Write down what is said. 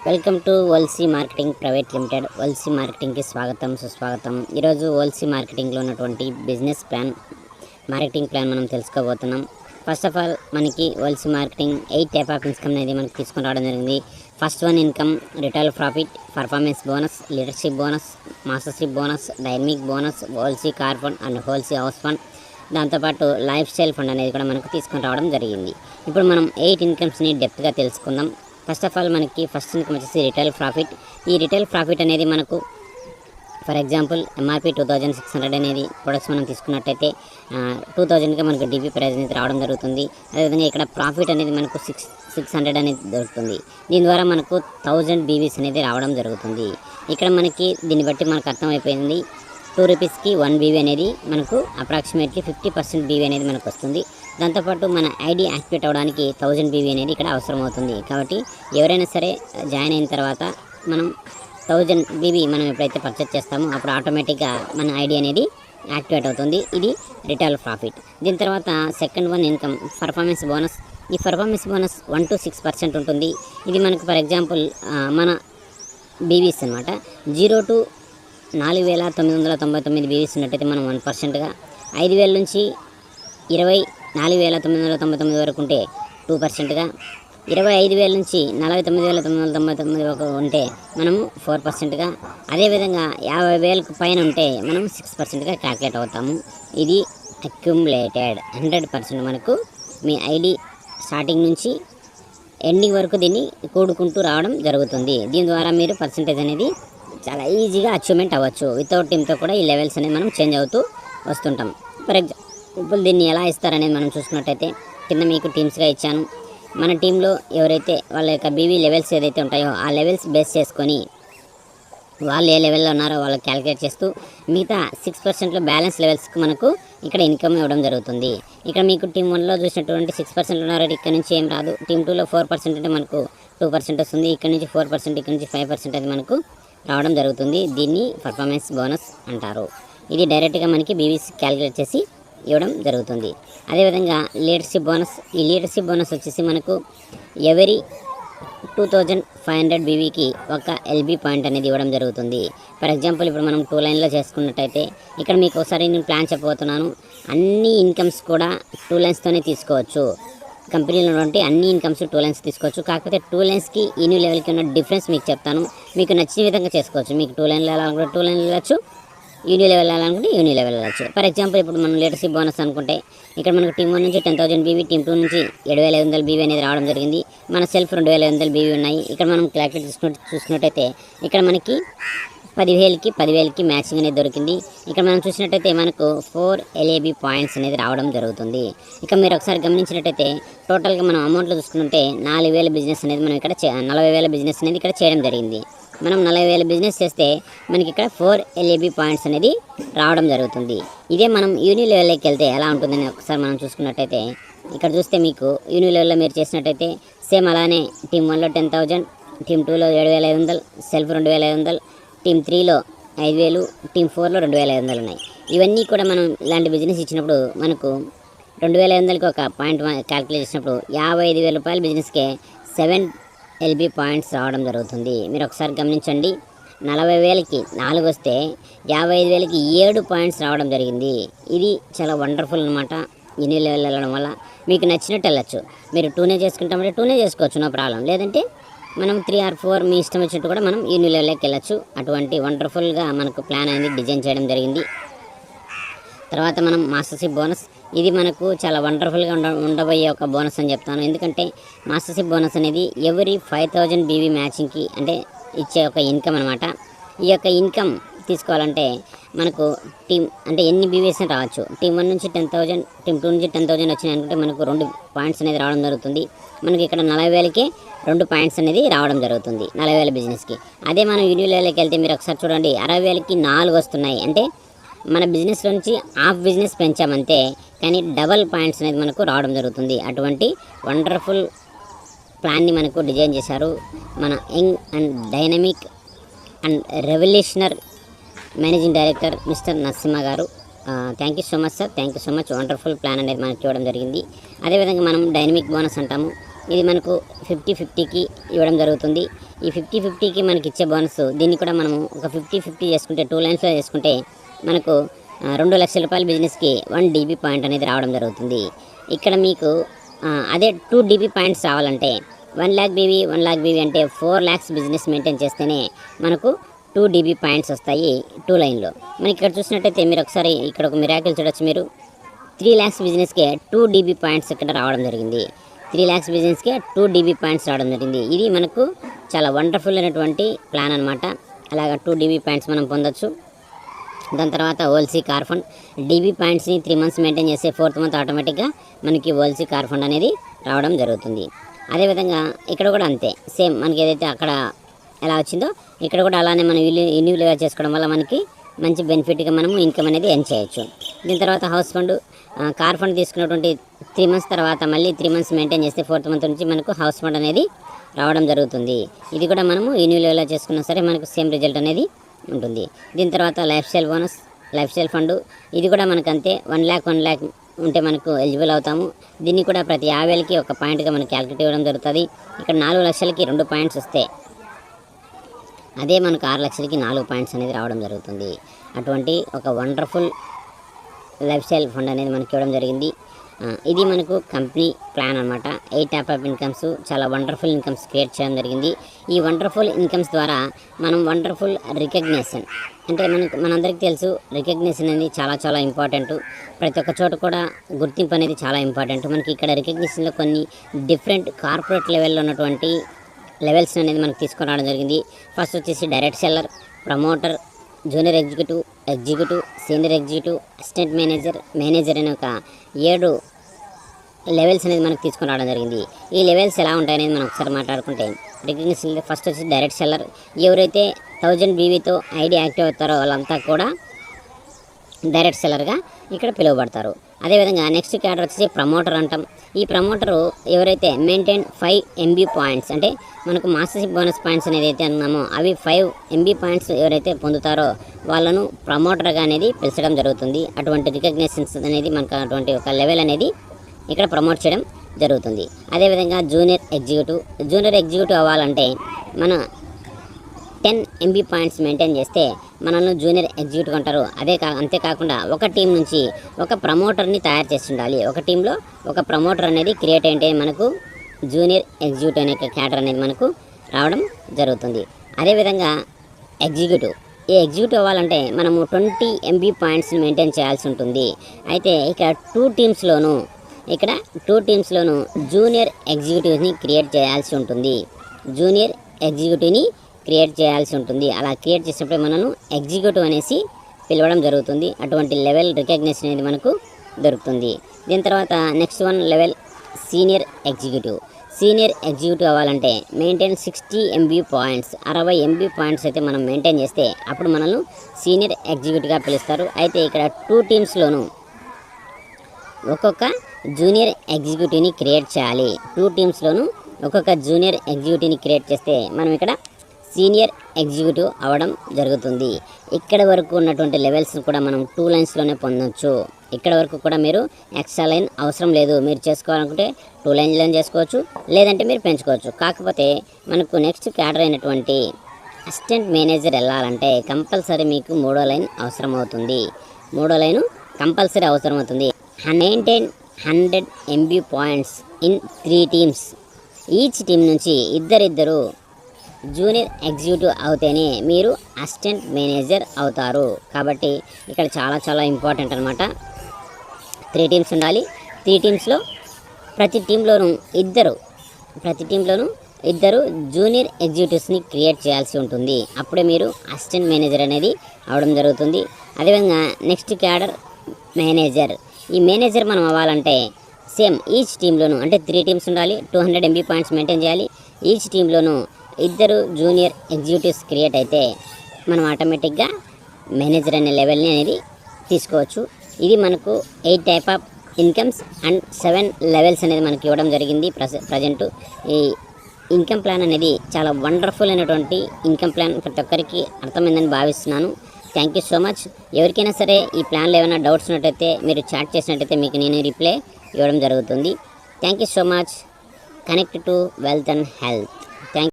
Welcome to OLC marketing private limited. OLC మార్కెటింగ్కి స్వాగతం సుస్వాగతం. ఈరోజు ఓల్సీ మార్కెటింగ్లో ఉన్నటువంటి బిజినెస్ ప్లాన్, మార్కెటింగ్ ప్లాన్ మనం తెలుసుకోబోతున్నాం. ఫస్ట్ ఆఫ్ ఆల్ మనకి OLC marketing 8 type of income అనేది మనకు తీసుకొని రావడం జరిగింది. First one income, retail profit, performance bonus, leadership bonus, mastership bonus, dynamic bonus, OLC car fund and OLC house fund, దాంతోపాటు lifestyle fund అనేది కూడా మనకు తీసుకొని రావడం జరిగింది. ఇప్పుడు మనం 8 ఇన్కమ్స్ని డెప్త్గా తెలుసుకుందాం. ఫస్ట్ ఆఫ్ ఆల్ మనకి ఫస్ట్ ఇన్కమ్ వచ్చేసి రిటైల్ ప్రాఫిట్. ఈ రిటైల్ ప్రాఫిట్ అనేది మనకు ఫర్ ఎగ్జాంపుల్ ఎంఆర్పి 2600 అనేది ప్రొడక్ట్స్ మనం తీసుకున్నట్టయితే 2000కి మనకు డిపి ప్రైస్ అనేది రావడం జరుగుతుంది. అదేవిధంగా ఇక్కడ ప్రాఫిట్ అనేది మనకు 600 అనేది దొరుకుతుంది. దీని ద్వారా మనకు 1000 బీవీస్ అనేది రావడం జరుగుతుంది. ఇక్కడ మనకి దీన్ని బట్టి మనకు అర్థమైపోయింది, 2 రూపీస్కి 1 బీవీ అనేది మనకు అప్రాక్సిమేట్లీ 50% బీవీ అనేది మనకు వస్తుంది. దాంతోపాటు మన ఐడి యాక్టివేట్ అవ్వడానికి 1000 బీవీ అనేది ఇక్కడ అవసరం అవుతుంది. కాబట్టి ఎవరైనా సరే జాయిన్ అయిన తర్వాత మనం 1000 బీవీ మనం ఎప్పుడైతే పర్చేస్ చేస్తామో అప్పుడు ఆటోమేటిక్గా మన ఐడి అనేది యాక్టివేట్ అవుతుంది. ఇది రిటైల్ ప్రాఫిట్. దీని తర్వాత second one income, performance bonus. ఈ పర్ఫార్మెన్స్ బోనస్ 1 to 6% ఉంటుంది. ఇది మనకు ఫర్ ఎగ్జాంపుల్ మన బీవీస్ అనమాట. 0 to 4999 బీవీస్ ఉన్నట్టయితే మనం 1%గా, 5000 నుంచి 24999 వరకు ఉంటే 2%గా, 25000 నుంచి 49999 వరకు ఉంటే మనము 4%గా, అదేవిధంగా 50000కు పైన ఉంటే మనం 6%గా క్యాల్కులేట్ అవుతాము. ఇది అక్యుములేటెడ్ 100% మనకు మీ ఐడి స్టార్టింగ్ నుంచి ఎండింగ్ వరకు దీన్ని కూడుకుంటూ రావడం జరుగుతుంది. దీని ద్వారా మీరు పర్సంటేజ్ అనేది చాలా ఈజీగా అచీవ్మెంట్ అవ్వచ్చు. వితౌట్ టీమ్తో కూడా ఈ లెవెల్స్ అనేది మనం చేంజ్ అవుతూ వస్తుంటాం. ఫర్ ఎగ్జాంపుల్ దీన్ని ఎలా ఇస్తారనేది మనం చూసుకున్నట్టయితే కింద మీకు టీమ్స్గా ఇచ్చాను. మన టీంలో ఎవరైతే వాళ్ళ యొక్క బీవీ లెవెల్స్ ఏదైతే ఉంటాయో ఆ లెవెల్స్ బేస్ చేసుకొని వాళ్ళు ఏ లెవెల్లో ఉన్నారో వాళ్ళకి క్యాలిక్యులేట్ చేస్తూ మిగతా 6%లో బ్యాలెన్స్ లెవెల్స్కి మనకు ఇక్కడ ఇన్కమ్ ఇవ్వడం జరుగుతుంది. ఇక్కడ మీకు టీమ్ 1లో చూసినటువంటి 6% ఉన్నారో ఇక్కడ నుంచి ఏం రాదు. టీమ్ 2లో 4% అంటే మనకు 2% వస్తుంది. ఇక్కడ నుంచి 4%, ఇక్కడ నుంచి 5% అది మనకు రావడం జరుగుతుంది. దీన్ని పర్ఫార్మెన్స్ బోనస్ అంటారు. ఇది డైరెక్ట్గా మనకి బీవీస్ క్యాలిక్యులేట్ చేసి ఇవ్వడం జరుగుతుంది. అదేవిధంగా లీడర్షిప్ బోనస్. ఈ లీడర్షిప్ బోనస్ వచ్చేసి మనకు ఎవరీ 2500 బీవీకి ఒక ఎల్బీ పాయింట్ అనేది ఇవ్వడం జరుగుతుంది. ఫర్ ఎగ్జాంపుల్ ఇప్పుడు మనం 2 లైన్లో చేసుకున్నట్టయితే ఇక్కడ మీకు ఒకసారి నేను ప్లాన్ చెప్పబోతున్నాను. అన్ని ఇన్కమ్స్ కూడా 2 లైన్స్తోనే తీసుకోవచ్చు. కంపెనీలో ఉన్నటువంటి అన్ని ఇన్కమ్స్ 2 లైన్స్ తీసుకోవచ్చు. కాకపోతే 2 లైన్స్కి యూని లెవెల్కి ఉన్న డిఫరెన్స్ మీకు చెప్తాను. మీకు నచ్చిన విధంగా చేసుకోవచ్చు. మీకు 2 లైన్లు వెళ్ళాలనుకుంటే 2 లైన్లు వెళ్ళచ్చు, యూని లెవెల్ వెళ్ళాలనుకుంటే యూని లెవెల్ వెళ్ళచ్చు. ఫర్ ఎగ్జాంపుల్ ఇప్పుడు మనం లీడర్షిప్ బోనస్ అనుకుంటే ఇక్కడ మనకు టీమ్ 1 నుంచి 10,000 బీవీ, టీమ్ 2 నుంచి 7500 బీవీ అనేది రావడం జరిగింది. మన సెల్ఫ్ 2500 బీవీ ఉన్నాయి. ఇక్కడ మనం క్యాలిక్యులేట్ చూసుకున్నట్టయితే ఇక్కడ మనకి 10,000కి మ్యాచింగ్ అనేది దొరికింది. ఇక్కడ మనం చూసినట్టయితే మనకు 4 LAB పాయింట్స్ అనేది రావడం జరుగుతుంది. ఇక మీరు ఒకసారి గమనించినట్టయితే టోటల్గా మనం అమౌంట్లో చూసుకుంటే 40,000 బిజినెస్ అనేది మనం ఇక్కడ 40,000 బిజినెస్ అనేది ఇక్కడ చేయడం జరిగింది. మనం 40,000 బిజినెస్ చేస్తే మనకి ఇక్కడ 4 LAB పాయింట్స్ అనేది రావడం జరుగుతుంది. ఇదే మనం యూని లెవెల్లోకి వెళ్తే ఎలా ఉంటుందని ఒకసారి మనం చూసుకున్నట్టయితే ఇక్కడ చూస్తే మీకు యూని లెవెల్లో మీరు చేసినట్టయితే సేమ్ అలానే టీమ్ 1లో 10,000, టీమ్ 2లో 7,500, సెల్ఫ్ 2,500, టీమ్ 3లో 5,000, టీమ్ 4లో 2,500 ఉన్నాయి. ఇవన్నీ కూడా మనం ఇలాంటి బిజినెస్ ఇచ్చినప్పుడు మనకు 2,500కి ఒక పాయింట్ క్యాల్కులేట్ చేసినప్పుడు 55,000 రూపాయల బిజినెస్కే 7 LB పాయింట్స్ రావడం జరుగుతుంది. మీరు ఒకసారి గమనించండి, 40,000కి 4 వస్తే 55,000కి 7 పాయింట్స్ రావడం జరిగింది. ఇది చాలా వండర్ఫుల్ అనమాట. యూని లెవెల్ వెళ్ళడం వల్ల మీకు నచ్చినట్టు వెళ్ళచ్చు. మీరు 2నే చేసుకుంటామంటే 2నే చేసుకోవచ్చు, నో ప్రాబ్లం. లేదంటే మనం 3 or 4 మీ ఇష్టం వచ్చినట్టు కూడా మనం యూని లెవెల్లోకి వెళ్ళచ్చు. అటువంటి వండర్ఫుల్గా మనకు ప్లాన్ అనేది డిజైన్ చేయడం జరిగింది. తర్వాత మనం మాస్టర్షిప్ బోనస్. ఇది మనకు చాలా వండర్ఫుల్గా ఉండబోయే ఒక బోనస్ అని చెప్తాను. ఎందుకంటే మాస్టర్షిప్ బోనస్ అనేది ఎవరీ 5000 బీవీ మ్యాచింగ్కి అంటే ఇచ్చే ఒక ఇన్కమ్ అనమాట. ఈ యొక్క ఇన్కమ్ తీసుకోవాలంటే మనకు టీమ్ అంటే ఎన్ని బీవీస్ రావచ్చు. టీమ్ 1 నుంచి 10,000, టీమ్ 2 నుంచి 10,000 వచ్చినాయి అనుకుంటే మనకు 2 పాయింట్స్ అనేది రావడం జరుగుతుంది. మనకి ఇక్కడ 40,000కే 2 పాయింట్స్ అనేది రావడం జరుగుతుంది 40,000 బిజినెస్కి. అదే మనం యూని లెవెల్కి వెళ్తే మీరు ఒకసారి చూడండి, 60,000కి 4 వస్తున్నాయి. అంటే మన బిజినెస్లో నుంచి హాఫ్ బిజినెస్ పెంచామంతే, కానీ డబల్ పాయింట్స్ అనేది మనకు రావడం జరుగుతుంది. అటువంటి వండర్ఫుల్ ప్లాన్ని మనకు డిజైన్ చేశారు మన young and dynamic and revolutionary managing director mister Narasimha గారు. Thank you so much sir, thank you so much. Wonderful plan అనేది మనకి ఇవ్వడం జరిగింది. అదేవిధంగా మనం డైనమిక్ బోనస్ అంటాము. ఇది మనకు 50-50కి ఇవ్వడం జరుగుతుంది. ఈ 50-50కి మనకి ఇచ్చే బోనస్ దీన్ని కూడా మనము ఒక 50-50 చేసుకుంటే 2 లైన్స్లో చేసుకుంటే మనకు 2 లక్షల రూపాయల బిజినెస్కి 1 DB పాయింట్ అనేది రావడం జరుగుతుంది. ఇక్కడ మీకు అదే 2 DB పాయింట్స్ రావాలంటే 1 lakh BV 1 lakh BV అంటే 4 lakhs బిజినెస్ మెయింటైన్ చేస్తేనే మనకు 2 DB పాయింట్స్ వస్తాయి 2 లైన్లో. మనకి ఇక్కడ చూసినట్టయితే మీరు ఒకసారి ఇక్కడ ఒక మిరాకిల్ చూడొచ్చు. మీరు 3 lakhs బిజినెస్కే 2 DB పాయింట్స్ ఇక్కడ రావడం జరిగింది. 3 lakhs బిజినెస్కే 2 DB పాయింట్స్ రావడం జరిగింది. ఇది మనకు చాలా వండర్ఫుల్ అయినటువంటి ప్లాన్ అనమాట. అలాగా 2 DB పాయింట్స్ మనం పొందొచ్చు. దాని తర్వాత ఓఎల్సీ కార్ ఫండ్ DB పాయింట్స్ని 3 months మెయింటైన్ చేస్తే 4th month ఆటోమేటిక్గా మనకి ఓఎల్సీ కార్ ఫండ్ అనేది రావడం జరుగుతుంది. అదేవిధంగా ఇక్కడ కూడా అంతే, సేమ్ మనకి ఏదైతే అక్కడ ఎలా వచ్చిందో ఇక్కడ కూడా అలానే మనం ఇన్యూలుగా చేసుకోవడం వల్ల మనకి మంచి బెనిఫిట్గా మనము ఇన్కమ్ అనేది ఎర్న్ చేయొచ్చు. దీని తర్వాత హౌస్ ఫండ్ కార్ ఫండ్ తీసుకున్నటువంటి 3 months తర్వాత మళ్ళీ 3 months మెయింటైన్ చేస్తే 4th month నుంచి మనకు హౌస్ ఫండ్ అనేది రావడం జరుగుతుంది. ఇది కూడా మనము ఇన్యూలుగా చేసుకున్నా సరే మనకు సేమ్ రిజల్ట్ అనేది ఉంటుంది. దీని తర్వాత life style bonus life style fund ఇది కూడా మనకు అంతే 1 lakh ఉంటే మనకు ఎలిజిబుల్ అవుతాము. దీన్ని కూడా ప్రతి 50,000కి ఒక పాయింట్గా మనకు క్యాలిక్యులేట్ ఇవ్వడం జరుగుతుంది. ఇక్కడ 4 లక్షలకి 2 పాయింట్స్ వస్తే అదే మనకు 6 లక్షలకి 4 పాయింట్స్ అనేది రావడం జరుగుతుంది. అటువంటి ఒక వండర్ఫుల్ లైఫ్ స్టైల్ ఫండ్ అనేది మనకి ఇవ్వడం జరిగింది. ఇది మనకు కంపెనీ ప్లాన్ అనమాట. 8 type of ఇన్కమ్స్ చాలా వండర్ఫుల్ ఇన్కమ్స్ క్రియేట్ చేయడం జరిగింది. ఈ వండర్ఫుల్ ఇన్కమ్స్ ద్వారా మనం వండర్ఫుల్ రికగ్నిషన్ అంటే మనందరికీ తెలుసు రికగ్నిషన్ అనేది చాలా చాలా ఇంపార్టెంట్. ప్రతి ఒక్క చోట కూడా గుర్తింపు అనేది చాలా ఇంపార్టెంట్. మనకి ఇక్కడ రికగ్నిషన్లో కొన్ని డిఫరెంట్ కార్పొరేట్ లెవెల్లో ఉన్నటువంటి లెవెల్స్ అనేది మనకు తీసుకురావడం జరిగింది. ఫస్ట్ వచ్చేసి direct seller, promoter, junior executive, senior executive, assistant manager అనే ఒక 7 లెవెల్స్ అనేది మనకు తీసుకుని రావడం జరిగింది. ఈ లెవెల్స్ ఎలా ఉంటాయనేది మనం ఒకసారి మాట్లాడుకుంటే రికగ్నిషన్ ఫస్ట్ వచ్చి డైరెక్ట్ సెల్లర్. ఎవరైతే 1000 BVతో ఐడి యాక్టివ్ అవుతారో వాళ్ళంతా కూడా డైరెక్ట్ సెల్లర్గా ఇక్కడ పిలువబడతారు. అదేవిధంగా నెక్స్ట్ క్యాడర్ వచ్చేసి ప్రమోటర్ అంటాం. ఈ ప్రమోటరు ఎవరైతే మెయింటైన్ 5 MB పాయింట్స్ అంటే మనకు మాస్టర్షిప్ బోనస్ పాయింట్స్ అనేది అయితే అన్నామో అవి 5 MB పాయింట్స్ ఎవరైతే పొందుతారో వాళ్ళను ప్రమోటర్గా అనేది పిలిచడం జరుగుతుంది. అటువంటి రికగ్నిషన్స్ అనేది మనకు అటువంటి ఒక లెవెల్ అనేది ఇక్కడ ప్రమోట్ చేయడం జరుగుతుంది. అదేవిధంగా జూనియర్ ఎగ్జిక్యూటివ్ అవ్వాలంటే మన 10 MB పాయింట్స్ మెయింటైన్ చేస్తే మనల్ని జూనియర్ ఎగ్జిక్యూటివ్ అంటారు. అంతేకాకుండా ఒక టీం నుంచి ఒక ప్రమోటర్ని తయారు చేసి ఉండాలి. ఒక టీంలో ఒక ప్రమోటర్ అనేది క్రియేట్ అయితే మనకు జూనియర్ ఎగ్జిక్యూటివ్ అనే క్యాడర్ అనేది మనకు రావడం జరుగుతుంది. అదేవిధంగా ఈ ఎగ్జిక్యూటివ్ అవ్వాలంటే మనము 20 MB పాయింట్స్ని మెయింటైన్ చేయాల్సి ఉంటుంది. అయితే ఇక్కడ 2 టీమ్స్లోనూ జూనియర్ ఎగ్జిక్యూటివ్ని క్రియేట్ చేయాల్సి ఉంటుంది. అలా క్రియేట్ చేసినప్పుడు మనను ఎగ్జిక్యూటివ్ అనేసి పిలవడం జరుగుతుంది. అటువంటి లెవెల్ రికగ్నిషన్ అనేది మనకు దొరుకుతుంది. దీని తర్వాత next one level senior executive అవ్వాలంటే maintain 60 MB points 60 MB points అయితే మనం మెయింటైన్ చేస్తే అప్పుడు మనల్ని సీనియర్ ఎగ్జిక్యూటివ్గా పిలుస్తారు. అయితే ఇక్కడ 2 టీమ్స్లోనూ ఒక్కొక్క జూనియర్ ఎగ్జిక్యూటివ్ని క్రియేట్ చేయాలి. 2 టీమ్స్లోనూ ఒక్కొక్క జూనియర్ ఎగ్జిక్యూటివ్ని క్రియేట్ చేస్తే మనం ఇక్కడ సీనియర్ ఎగ్జిక్యూటివ్ అవ్వడం జరుగుతుంది. ఇక్కడ వరకు ఉన్నటువంటి లెవెల్స్ని కూడా మనం 2 లైన్స్లోనే పొందొచ్చు. ఇక్కడ వరకు కూడా మీరు ఎక్స్ట్రా లైన్ అవసరం లేదు. మీరు చేసుకోవాలనుకుంటే 2 లైన్స్లో చేసుకోవచ్చు, లేదంటే మీరు పెంచుకోవచ్చు. కాకపోతే మనకు నెక్స్ట్ క్యాడర్ అయినటువంటి అసిస్టెంట్ మేనేజర్ వెళ్ళాలంటే కంపల్సరీ మీకు 3వ లైన్ అవసరమవుతుంది. 3వ లైను కంపల్సరీ అవసరమవుతుంది. 100 MB points in 3 teams. Each team నుంచి ఇద్దరు జూనియర్ ఎగ్జిక్యూటివ్ అవుతేనే మీరు అసిస్టెంట్ మేనేజర్ అవుతారు. కాబట్టి ఇక్కడ చాలా చాలా ఇంపార్టెంట్ అనమాట. 3 టీమ్స్ ఉండాలి. 3 టీమ్స్లో ప్రతి టీంలోనూ ఇద్దరు జూనియర్ ఎగ్జిక్యూటివ్స్ని క్రియేట్ చేయాల్సి ఉంటుంది. అప్పుడే మీరు అసిస్టెంట్ మేనేజర్ అనేది అవడం జరుగుతుంది. అదేవిధంగా నెక్స్ట్ క్యాడర్ మేనేజర్. ఈ మేనేజర్ మనం అవ్వాలంటే సేమ్ ఈచ్ టీంలోనూ అంటే 3 టీమ్స్ ఉండాలి. 200 MB పాయింట్స్ మెయింటైన్ చేయాలి. ఈచ్ టీంలోనూ ఇద్దరు జూనియర్ ఎగ్జిక్యూటివ్స్ క్రియేట్ అయితే మనం ఆటోమేటిక్గా మేనేజర్ అనే లెవెల్ని అనేది తీసుకోవచ్చు. ఇది మనకు 8 type of incomes and 7 levels అనేది మనకి ఇవ్వడం జరిగింది. ప్రజెంట్ ఈ ఇన్కమ్ ప్లాన్ అనేది చాలా వండర్ఫుల్ అయినటువంటి ఇన్కమ్ ప్లాన్ ప్రతి ఒక్కరికి అర్థమైందని భావిస్తున్నాను. Thank you so much. ఎవరికైనా సరే ఈ ప్లాన్లో ఏమైనా డౌట్స్ ఉన్నట్టయితే మీరు చాట్ చేసినట్టయితే మీకు నేను రిప్లై ఇవ్వడం జరుగుతుంది. Thank you so much. Connect to wealth and health.